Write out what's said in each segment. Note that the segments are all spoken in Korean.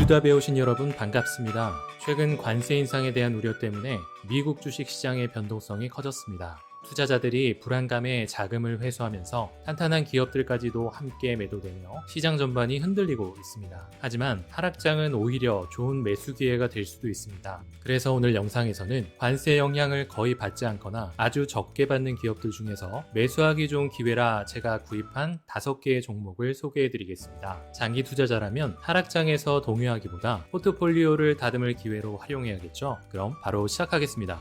유다 배우신 여러분 반갑습니다. 최근 관세 인상에 대한 우려 때문에 미국 주식 시장의 변동성이 커졌습니다. 투자자들이 불안감에 자금을 회수하면서 탄탄한 기업들까지도 함께 매도되며 시장 전반이 흔들리고 있습니다. 하지만 하락장은 오히려 좋은 매수 기회가 될 수도 있습니다. 그래서 오늘 영상에서는 관세 영향을 거의 받지 않거나 아주 적게 받는 기업들 중에서 매수하기 좋은 기회라 제가 구입한 5개의 종목을 소개해 드리겠습니다. 장기 투자자라면 하락장에서 동요하기보다 포트폴리오를 다듬을 기회로 활용해야겠죠? 그럼 바로 시작하겠습니다.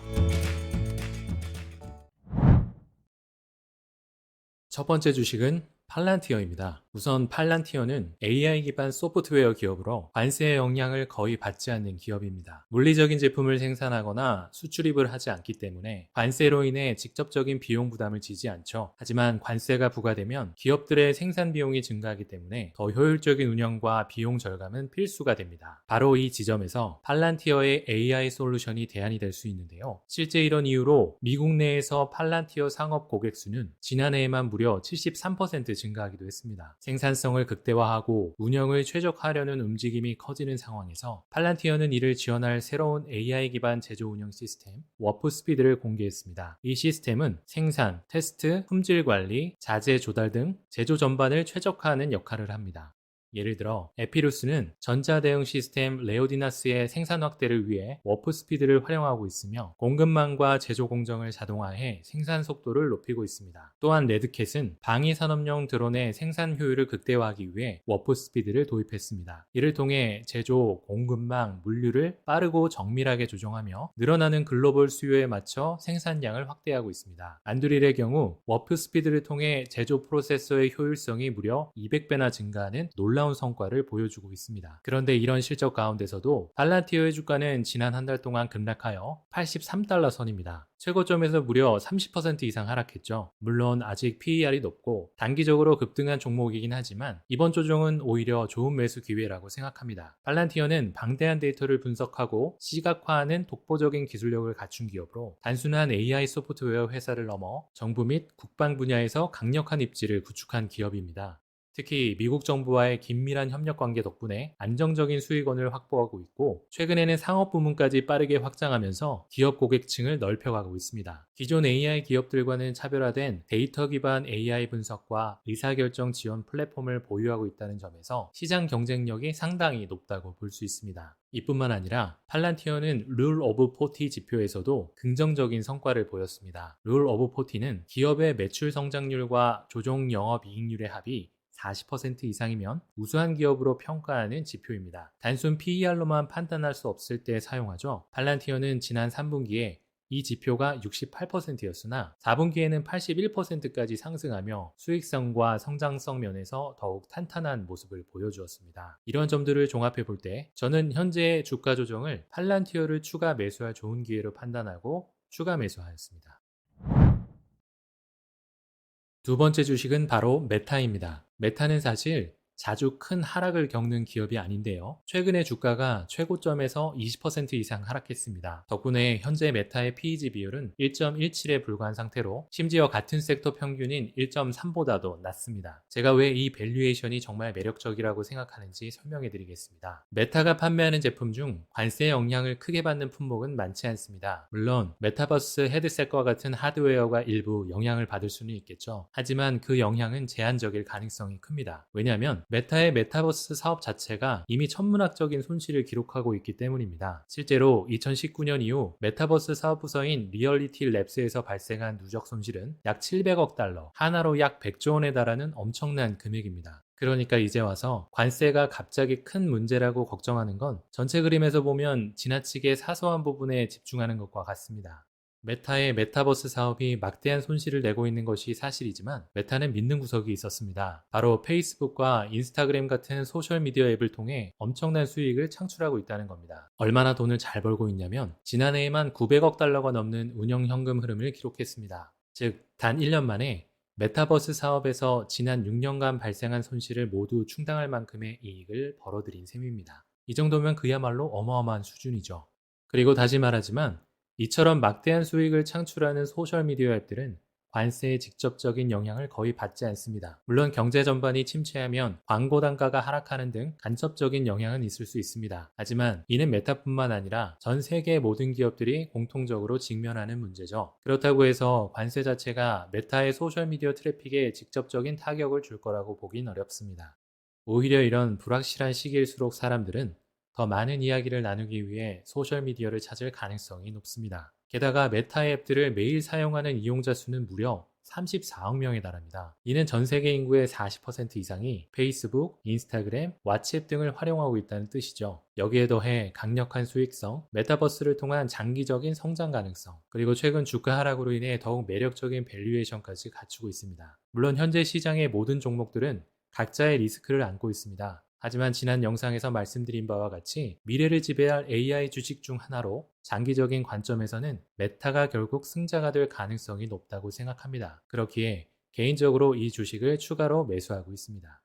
첫 번째 주식은 팔란티어입니다. 우선 팔란티어는 AI 기반 소프트웨어 기업으로 관세의 영향을 거의 받지 않는 기업입니다. 물리적인 제품을 생산하거나 수출입을 하지 않기 때문에 관세로 인해 직접적인 비용 부담을 지지 않죠. 하지만 관세가 부과되면 기업들의 생산 비용이 증가하기 때문에 더 효율적인 운영과 비용 절감은 필수가 됩니다. 바로 이 지점에서 팔란티어의 AI 솔루션이 대안이 될 수 있는데요. 실제 이런 이유로 미국 내에서 팔란티어 상업 고객 수는 지난해에만 무려 73% 증가하기도 했습니다. 생산성을 극대화하고 운영을 최적화하려는 움직임이 커지는 상황에서 팔란티어는 이를 지원할 새로운 AI 기반 제조 운영 시스템 워프스피드를 공개했습니다. 이 시스템은 생산, 테스트, 품질 관리, 자재 조달 등 제조 전반을 최적화하는 역할을 합니다. 예를 들어 에피루스는 전자대응 시스템 레오디나스의 생산 확대를 위해 워프스피드를 활용하고 있으며 공급망과 제조 공정을 자동화해 생산 속도를 높이고 있습니다. 또한 레드캣은 방위산업용 드론의 생산 효율을 극대화하기 위해 워프스피드를 도입했습니다. 이를 통해 제조, 공급망, 물류를 빠르고 정밀하게 조정하며 늘어나는 글로벌 수요에 맞춰 생산량을 확대하고 있습니다. 안드릴의 경우 워프스피드를 통해 제조 프로세서의 효율성이 무려 200배나 증가하는 놀라운 성과를 보여주고 있습니다. 그런데 이런 실적 가운데서도 팔란티어의 주가는 지난 한 달 동안 급락하여 83달러 선입니다. 최고점에서 무려 30% 이상 하락했죠. 물론 아직 PER이 높고 단기적으로 급등한 종목이긴 하지만 이번 조정은 오히려 좋은 매수 기회라고 생각합니다. 팔란티어는 방대한 데이터를 분석하고 시각화하는 독보적인 기술력을 갖춘 기업으로 단순한 AI 소프트웨어 회사를 넘어 정부 및 국방 분야에서 강력한 입지를 구축한 기업입니다. 특히 미국 정부와의 긴밀한 협력 관계 덕분에 안정적인 수익원을 확보하고 있고 최근에는 상업 부문까지 빠르게 확장하면서 기업 고객층을 넓혀가고 있습니다. 기존 AI 기업들과는 차별화된 데이터 기반 AI 분석과 의사결정 지원 플랫폼을 보유하고 있다는 점에서 시장 경쟁력이 상당히 높다고 볼 수 있습니다. 이뿐만 아니라 팔란티어는 룰 오브 40 지표에서도 긍정적인 성과를 보였습니다. 룰 오브 40는 기업의 매출 성장률과 조정 영업이익률의 합이 40% 이상이면 우수한 기업으로 평가하는 지표입니다. 단순 PER로만 판단할 수 없을 때 사용하죠. 팔란티어는 지난 3분기에 이 지표가 68%였으나 4분기에는 81%까지 상승하며 수익성과 성장성 면에서 더욱 탄탄한 모습을 보여주었습니다. 이런 점들을 종합해 볼 때 저는 현재의 주가 조정을 팔란티어를 추가 매수할 좋은 기회로 판단하고 추가 매수하였습니다. 두 번째 주식은 바로 메타입니다. 메타는 사실 자주 큰 하락을 겪는 기업이 아닌데요. 최근에 주가가 최고점에서 20% 이상 하락했습니다. 덕분에 현재 메타의 PEG 비율은 1.17에 불과한 상태로 심지어 같은 섹터 평균인 1.3보다도 낮습니다. 제가 왜 이 밸류에이션이 정말 매력적이라고 생각하는지 설명해 드리겠습니다. 메타가 판매하는 제품 중 관세 영향을 크게 받는 품목은 많지 않습니다. 물론 메타버스 헤드셋과 같은 하드웨어가 일부 영향을 받을 수는 있겠죠. 하지만 그 영향은 제한적일 가능성이 큽니다. 왜냐하면 메타의 메타버스 사업 자체가 이미 천문학적인 손실을 기록하고 있기 때문입니다. 실제로 2019년 이후 메타버스 사업 부서인 리얼리티 랩스에서 발생한 누적 손실은 약 700억 달러, 하나로 약 100조 원에 달하는 엄청난 금액입니다. 그러니까 이제 와서 관세가 갑자기 큰 문제라고 걱정하는 건 전체 그림에서 보면 지나치게 사소한 부분에 집중하는 것과 같습니다. 메타의 메타버스 사업이 막대한 손실을 내고 있는 것이 사실이지만 메타는 믿는 구석이 있었습니다. 바로 페이스북과 인스타그램 같은 소셜미디어 앱을 통해 엄청난 수익을 창출하고 있다는 겁니다. 얼마나 돈을 잘 벌고 있냐면 지난해에만 900억 달러가 넘는 운영 현금 흐름을 기록했습니다. 즉, 단 1년 만에 메타버스 사업에서 지난 6년간 발생한 손실을 모두 충당할 만큼의 이익을 벌어들인 셈입니다. 이 정도면 그야말로 어마어마한 수준이죠. 그리고 다시 말하지만 이처럼 막대한 수익을 창출하는 소셜미디어 앱들은 관세의 직접적인 영향을 거의 받지 않습니다. 물론 경제 전반이 침체하면 광고 단가가 하락하는 등 간접적인 영향은 있을 수 있습니다. 하지만 이는 메타뿐만 아니라 전 세계 모든 기업들이 공통적으로 직면하는 문제죠. 그렇다고 해서 관세 자체가 메타의 소셜미디어 트래픽에 직접적인 타격을 줄 거라고 보긴 어렵습니다. 오히려 이런 불확실한 시기일수록 사람들은 더 많은 이야기를 나누기 위해 소셜미디어를 찾을 가능성이 높습니다. 게다가 메타 앱들을 매일 사용하는 이용자 수는 무려 34억 명에 달합니다. 이는 전 세계 인구의 40% 이상이 페이스북, 인스타그램, 왓츠앱 등을 활용하고 있다는 뜻이죠. 여기에 더해 강력한 수익성, 메타버스를 통한 장기적인 성장 가능성, 그리고 최근 주가 하락으로 인해 더욱 매력적인 밸류에이션까지 갖추고 있습니다. 물론 현재 시장의 모든 종목들은 각자의 리스크를 안고 있습니다. 하지만 지난 영상에서 말씀드린 바와 같이 미래를 지배할 AI 주식 중 하나로 장기적인 관점에서는 메타가 결국 승자가 될 가능성이 높다고 생각합니다. 그렇기에 개인적으로 이 주식을 추가로 매수하고 있습니다.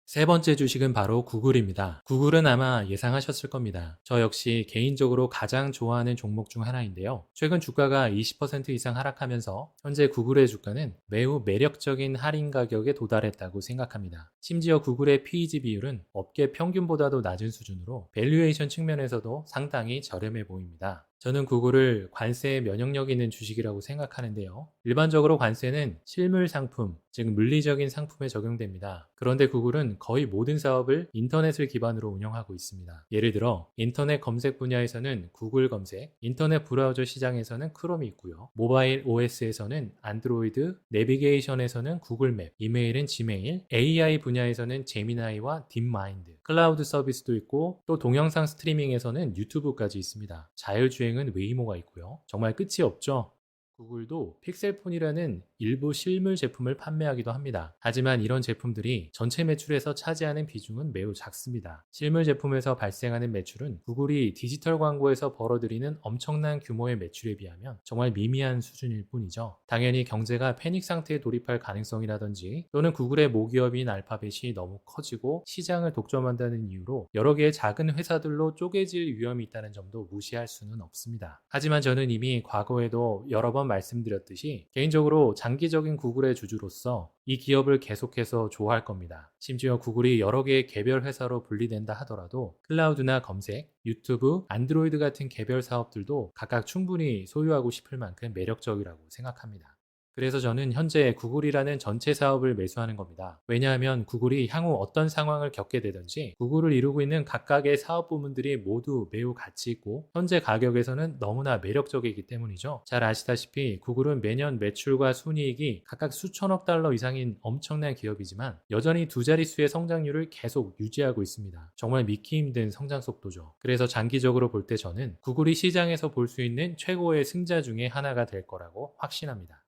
세 번째 주식은 바로 구글입니다. 구글은 아마 예상하셨을 겁니다. 저 역시 개인적으로 가장 좋아하는 종목 중 하나인데요. 최근 주가가 20% 이상 하락하면서 현재 구글의 주가는 매우 매력적인 할인 가격에 도달했다고 생각합니다. 심지어 구글의 PEG 비율은 업계 평균보다도 낮은 수준으로 밸류에이션 측면에서도 상당히 저렴해 보입니다. 저는 구글을 관세에 면역력 있는 주식이라고 생각하는데요. 일반적으로 관세는 실물 상품, 즉 물리적인 상품에 적용됩니다. 그런데 구글은 거의 모든 사업을 인터넷을 기반으로 운영하고 있습니다. 예를 들어 인터넷 검색 분야에서는 구글 검색, 인터넷 브라우저 시장에서는 크롬이 있고요. 모바일 OS에서는 안드로이드, 내비게이션에서는 구글 맵, 이메일은 지메일, AI 분야에서는 제미나이와 딥마인드, 클라우드 서비스도 있고 또 동영상 스트리밍에서는 유튜브까지 있습니다. 자율주행은 웨이모가 있고요. 정말 끝이 없죠. 구글도 픽셀폰이라는 일부 실물 제품을 판매하기도 합니다. 하지만 이런 제품들이 전체 매출에서 차지하는 비중은 매우 작습니다. 실물 제품에서 발생하는 매출은 구글이 디지털 광고에서 벌어들이는 엄청난 규모의 매출에 비하면 정말 미미한 수준일 뿐이죠. 당연히 경제가 패닉 상태에 돌입할 가능성이라든지 또는 구글의 모기업인 알파벳이 너무 커지고 시장을 독점한다는 이유로 여러 개의 작은 회사들로 쪼개질 위험이 있다는 점도 무시할 수는 없습니다. 하지만 저는 이미 과거에도 여러 번 말씀드렸듯이 개인적으로 장기적인 구글의 주주로서 이 기업을 계속해서 좋아할 겁니다. 심지어 구글이 여러 개의 개별 회사로 분리된다 하더라도 클라우드나 검색, 유튜브, 안드로이드 같은 개별 사업들도 각각 충분히 소유하고 싶을 만큼 매력적이라고 생각합니다. 그래서 저는 현재 구글이라는 전체 사업을 매수하는 겁니다. 왜냐하면 구글이 향후 어떤 상황을 겪게 되든지 구글을 이루고 있는 각각의 사업 부문들이 모두 매우 가치 있고 현재 가격에서는 너무나 매력적이기 때문이죠. 잘 아시다시피 구글은 매년 매출과 순이익이 각각 수천억 달러 이상인 엄청난 기업이지만 여전히 두 자릿수의 성장률을 계속 유지하고 있습니다. 정말 믿기 힘든 성장 속도죠. 그래서 장기적으로 볼 때 저는 구글이 시장에서 볼 수 있는 최고의 승자 중에 하나가 될 거라고 확신합니다.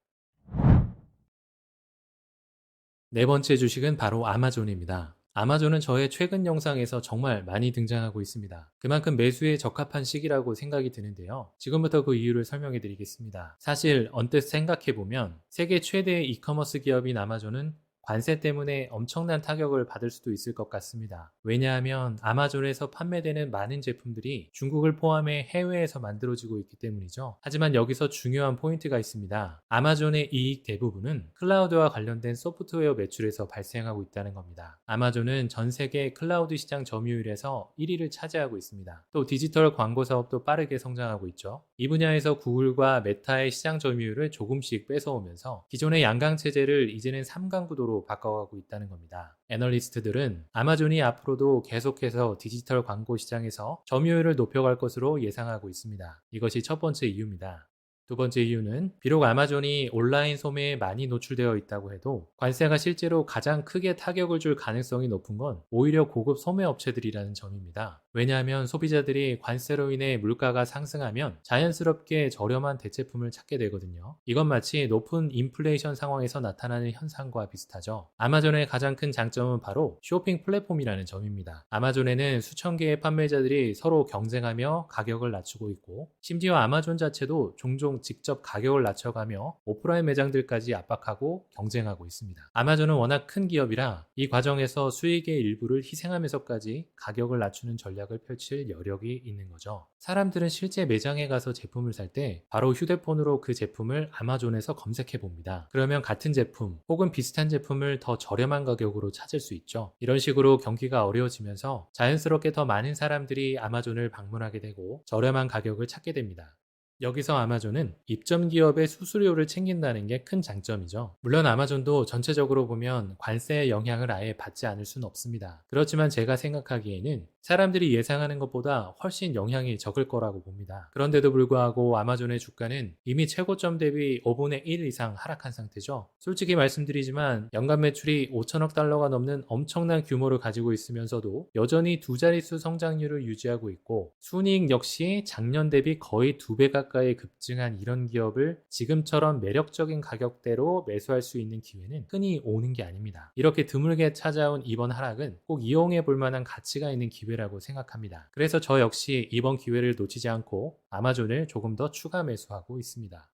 네 번째 주식은 바로 아마존입니다. 아마존은 저의 최근 영상에서 정말 많이 등장하고 있습니다. 그만큼 매수에 적합한 시기라고 생각이 드는데요. 지금부터 그 이유를 설명해 드리겠습니다. 사실 언뜻 생각해보면 세계 최대의 이커머스 기업인 아마존은 관세 때문에 엄청난 타격을 받을 수도 있을 것 같습니다. 왜냐하면 아마존에서 판매되는 많은 제품들이 중국을 포함해 해외에서 만들어지고 있기 때문이죠. 하지만 여기서 중요한 포인트가 있습니다. 아마존의 이익 대부분은 클라우드와 관련된 소프트웨어 매출에서 발생하고 있다는 겁니다. 아마존은 전 세계 클라우드 시장 점유율에서 1위를 차지하고 있습니다. 또 디지털 광고 사업도 빠르게 성장하고 있죠. 이 분야에서 구글과 메타의 시장 점유율을 조금씩 뺏어오면서 기존의 양강 체제를 이제는 3강 구도로 바꿔가고 있다는 겁니다. 애널리스트들은 아마존이 앞으로도 계속해서 디지털 광고 시장에서 점유율을 높여갈 것으로 예상하고 있습니다. 이것이 첫 번째 이유입니다. 두 번째 이유는 비록 아마존이 온라인 소매에 많이 노출되어 있다고 해도 관세가 실제로 가장 크게 타격을 줄 가능성이 높은 건 오히려 고급 소매 업체들이라는 점입니다. 왜냐하면 소비자들이 관세로 인해 물가가 상승하면 자연스럽게 저렴한 대체품을 찾게 되거든요. 이건 마치 높은 인플레이션 상황에서 나타나는 현상과 비슷하죠. 아마존의 가장 큰 장점은 바로 쇼핑 플랫폼이라는 점입니다. 아마존에는 수천 개의 판매자들이 서로 경쟁하며 가격을 낮추고 있고 심지어 아마존 자체도 종종 직접 가격을 낮춰가며 오프라인 매장들까지 압박하고 경쟁하고 있습니다. 아마존은 워낙 큰 기업이라 이 과정에서 수익의 일부를 희생하면서까지 가격을 낮추는 전략을 전략을 펼칠 여력이 있는 거죠. 사람들은 실제 매장에 가서 제품을 살 때 바로 휴대폰으로 그 제품을 아마존에서 검색해 봅니다. 그러면 같은 제품 혹은 비슷한 제품을 더 저렴한 가격으로 찾을 수 있죠. 이런 식으로 경기가 어려워지면서 자연스럽게 더 많은 사람들이 아마존을 방문하게 되고 저렴한 가격을 찾게 됩니다. 여기서 아마존은 입점 기업의 수수료를 챙긴다는 게 큰 장점이죠. 물론 아마존도 전체적으로 보면 관세의 영향을 아예 받지 않을 수는 없습니다. 그렇지만 제가 생각하기에는 사람들이 예상하는 것보다 훨씬 영향이 적을 거라고 봅니다. 그런데도 불구하고 아마존의 주가는 이미 최고점 대비 5분의 1 이상 하락한 상태죠. 솔직히 말씀드리지만 연간 매출이 5천억 달러가 넘는 엄청난 규모를 가지고 있으면서도 여전히 두 자릿수 성장률을 유지하고 있고 순이익 역시 작년 대비 거의 2배 가까이 급증한 이런 기업을 지금처럼 매력적인 가격대로 매수할 수 있는 기회는 흔히 오는 게 아닙니다. 이렇게 드물게 찾아온 이번 하락은 꼭 이용해 볼 만한 가치가 있는 기회라고 생각합니다. 그래서 저 역시 이번 기회를 놓치지 않고 아마존을 조금 더 추가 매수하고 있습니다.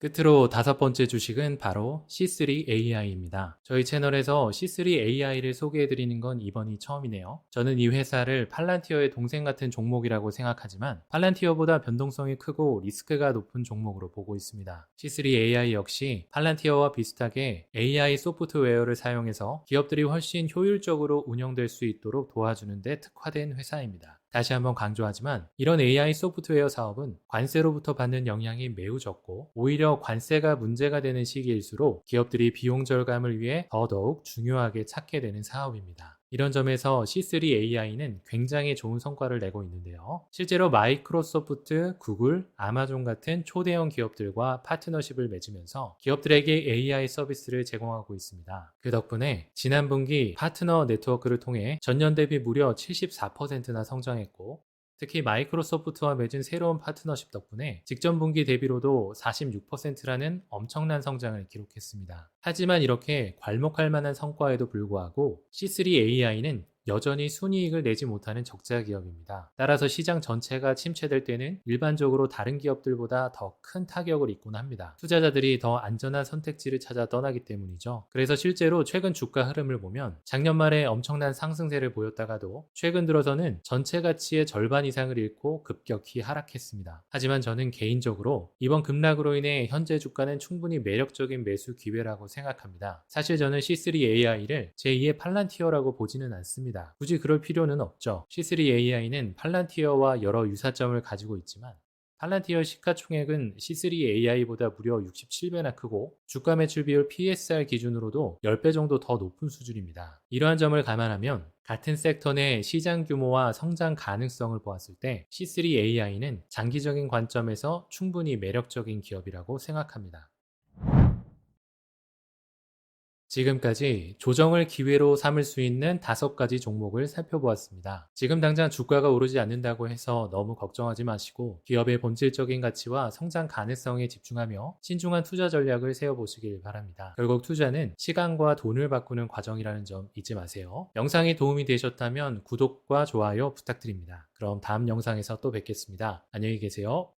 끝으로 다섯 번째 주식은 바로 C3AI입니다. 저희 채널에서 C3AI를 소개해드리는 건 이번이 처음이네요. 저는 이 회사를 팔란티어의 동생 같은 종목이라고 생각하지만 팔란티어보다 변동성이 크고 리스크가 높은 종목으로 보고 있습니다. C3AI 역시 팔란티어와 비슷하게 AI 소프트웨어를 사용해서 기업들이 훨씬 효율적으로 운영될 수 있도록 도와주는 데 특화된 회사입니다. 다시 한번 강조하지만 이런 AI 소프트웨어 사업은 관세로부터 받는 영향이 매우 적고 오히려 관세가 문제가 되는 시기일수록 기업들이 비용 절감을 위해 더더욱 중요하게 찾게 되는 사업입니다. 이런 점에서 C3AI는 굉장히 좋은 성과를 내고 있는데요. 실제로 마이크로소프트, 구글, 아마존 같은 초대형 기업들과 파트너십을 맺으면서 기업들에게 AI 서비스를 제공하고 있습니다. 그 덕분에 지난 분기 파트너 네트워크를 통해 전년 대비 무려 74%나 성장했고 특히 마이크로소프트와 맺은 새로운 파트너십 덕분에 직전 분기 대비로도 46%라는 엄청난 성장을 기록했습니다. 하지만 이렇게 괄목할 만한 성과에도 불구하고 C3AI는 여전히 순이익을 내지 못하는 적자 기업입니다. 따라서 시장 전체가 침체될 때는 일반적으로 다른 기업들보다 더 큰 타격을 입곤 합니다. 투자자들이 더 안전한 선택지를 찾아 떠나기 때문이죠. 그래서 실제로 최근 주가 흐름을 보면 작년 말에 엄청난 상승세를 보였다가도 최근 들어서는 전체 가치의 절반 이상을 잃고 급격히 하락했습니다. 하지만 저는 개인적으로 이번 급락으로 인해 현재 주가는 충분히 매력적인 매수 기회라고 생각합니다. 사실 저는 C3AI를 제2의 팔란티어라고 보지는 않습니다. 굳이 그럴 필요는 없죠. C3AI는 팔란티어와 여러 유사점을 가지고 있지만 팔란티어 시가총액은 C3AI보다 무려 67배나 크고 주가 매출 비율 PSR 기준으로도 10배 정도 더 높은 수준입니다. 이러한 점을 감안하면 같은 섹터 내 시장 규모와 성장 가능성을 보았을 때 C3AI는 장기적인 관점에서 충분히 매력적인 기업이라고 생각합니다. 지금까지 조정을 기회로 삼을 수 있는 5가지 종목을 살펴보았습니다. 지금 당장 주가가 오르지 않는다고 해서 너무 걱정하지 마시고 기업의 본질적인 가치와 성장 가능성에 집중하며 신중한 투자 전략을 세워보시길 바랍니다. 결국 투자는 시간과 돈을 바꾸는 과정이라는 점 잊지 마세요. 영상이 도움이 되셨다면 구독과 좋아요 부탁드립니다. 그럼 다음 영상에서 또 뵙겠습니다. 안녕히 계세요.